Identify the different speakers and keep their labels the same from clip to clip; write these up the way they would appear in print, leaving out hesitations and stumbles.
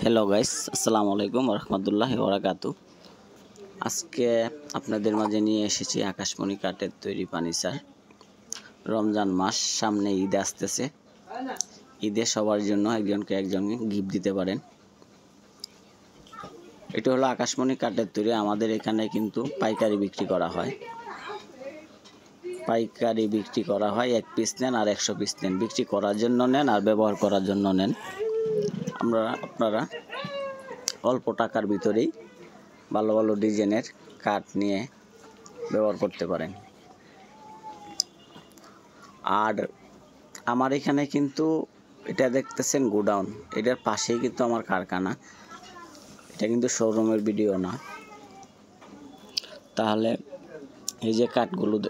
Speaker 1: Hello guys, আসসালামু আলাইকুম রহমতুল্লাহি ওয়া বারাকাতু। আজকে আপনাদের মাঝে নিয়ে এসেছি আকাশমণি কাঠের তৈরি ফার্নিচার। রমজান মাস সামনে, ঈদ আসতেছে। ঈদে সবার জন্য একজনকে গিফট দিতে পারেন। এটা হলো আকাশমণি কাঠের তৈরি। আমাদের এখানে কিন্তু পাইকারি বিক্রি করা হয়। পাইকারি বিক্রি করা হয়, 1 পিস নেন আর 100 পিস নেন। বিক্রি করার জন্য নেন আর ব্যবহার করার জন্য নেন। আপনারা অল্প টাকার ভিতরেই ভালো ভালো ডিজাইনের কাঠ নিয়ে ব্যবহার করতে পারেন। আর আমার এখানে কিন্তু এটা দেখতেছেন গোডাউন, এটার পাশেই কিন্তু আমার কারখানা। এটা কিন্তু শোরুমের ভিডিও না। তাহলে এই যে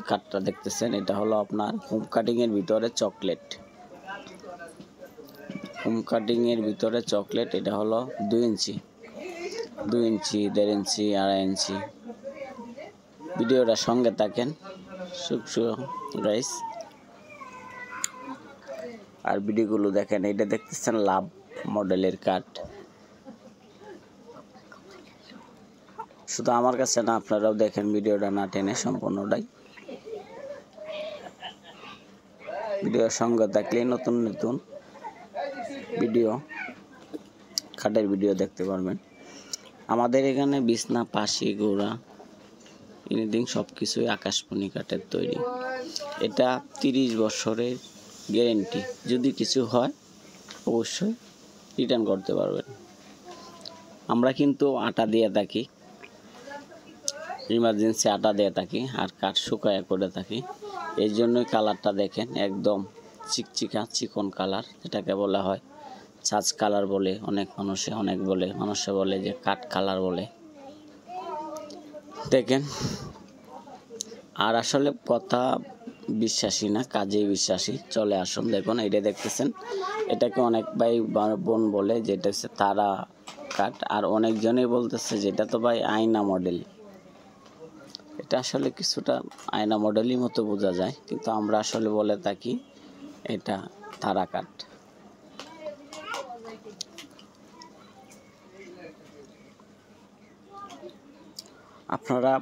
Speaker 1: কাঠটা দেখতেছেন, এটা হলো আপনার হোম কাটিংয়ের ভিতরে চকলেট। হোম কাটিংয়ের ভিতরে চকলেট। এটা হলো 2 ইঞ্চি, 1.5 ইঞ্চি, 2.5 ইঞ্চি। ভিডিওটা সঙ্গে থাকেন গাইস, আর ভিডিওগুলো দেখেন। এটা দেখতেছেন লাভ মডেলের কাঠ। শুধু আমার কাছে না, আপনারাও দেখেন ভিডিওটা না টেনে, সম্পূর্ণটাই ভিডিওর সঙ্গে থাকলেই নতুন নতুন ভিডিও, কাঠের ভিডিও দেখতে পারবেন। আমাদের এখানে বিছনা, পাশি, গোড়া, এনিথিং সব কিছুই আকাশমণি কাঠের তৈরি। এটা 30 বছরের গ্যারেন্টি। যদি কিছু হয় অবশ্যই রিটার্ন করতে পারবেন। আমরা কিন্তু আটা দিয়ে থাকি, ইমার্জেন্সি আটা দিয়ে থাকি, আর কাঠ শুকায়া করে থাকি। এই জন্যই কালারটা দেখেন, একদম চিকচিকা চিকন কালার, যেটাকে বলা হয় ছাঁচ কালার বলে। মানুষে বলে যে কাঠ কালার বলে। দেখেন, আর আসলে কথা বিশ্বাসী না, কাজেই বিশ্বাসী। চলে আসুন, দেখুন এটা দেখতেছেন। এটাকে অনেক ভাই বোন বলে যেটা হচ্ছে তারা কাঠ, আর অনেকজনই বলতেছে যেটা তো ভাই আয়না মডেল। এটা আসলে কিছুটা আয়না মডেলই মতো বোঝা যায়, কিন্তু আমরা আসলে বলে থাকি এটা তারা কাঠ। আপনারা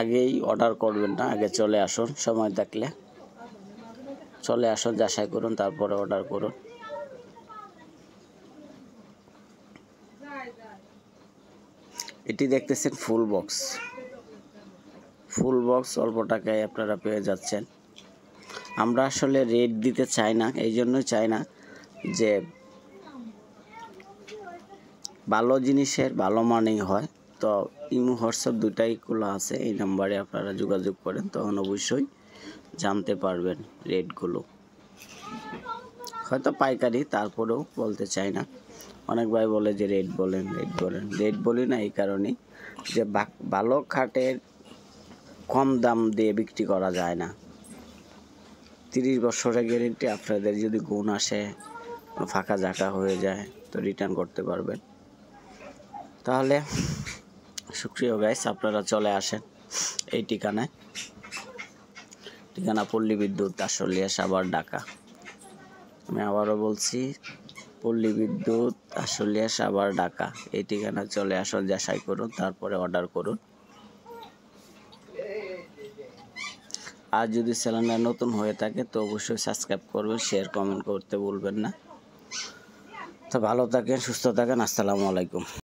Speaker 1: আগেই অর্ডার করবেন না, আগে চলে আসুন। সময় থাকলে চলে আসুন, যাচাই করুন, তারপরে অর্ডার করুন। এটি দেখতেছেন ফুল বক্স। অল্প টাকায় আপনারা পেয়ে যাচ্ছেন। আমরা আসলে রেট দিতে চাই না, এই জন্যই চাই না যে ভালো জিনিসের ভালো মানেই হয়। তো ইমো হোয়াটসঅ্যাপ দুটাই খোলা আছে, এই নাম্বারে আপনারা যোগাযোগ করেন, তখন অবশ্যই জানতে পারবেন রেটগুলো। হয়তো পাইকারি, তারপরেও বলতে চাই না। অনেক ভাই বলে যে রেট বলেন। রেট বলি না এই কারণেই যে ভালো কাঠের কম দাম দিয়ে বিক্রি করা যায় না। 30 বছরের গ্যারেন্টি। আপনাদের যদি গুণ আসে, ফাঁকা জায়গা হয়ে যায়, তো রিটার্ন করতে পারবেন। তাহলে শুক্রিয়া গাইস, আপনারা চলে আসেন এই ঠিকানা পল্লী বিদ্যুৎ, আশুলিয়া, সাভার, ঢাকা। আমি আবারও বলছি, পল্লী বিদ্যুৎ, আশুলিয়া, সাভার, ঢাকা। এই ঠিকানা চলে আসুন, যাচাই করুন, তারপরে অর্ডার করুন। আর যদি চ্যানেলটা নতুন হয়ে থাকে তো অবশ্যই সাবস্ক্রাইব করবেন, শেয়ার, কমেন্ট করতে ভুলবেন না। তো ভালো থাকেন, সুস্থ থাকেন। আসসালামু আলাইকুম।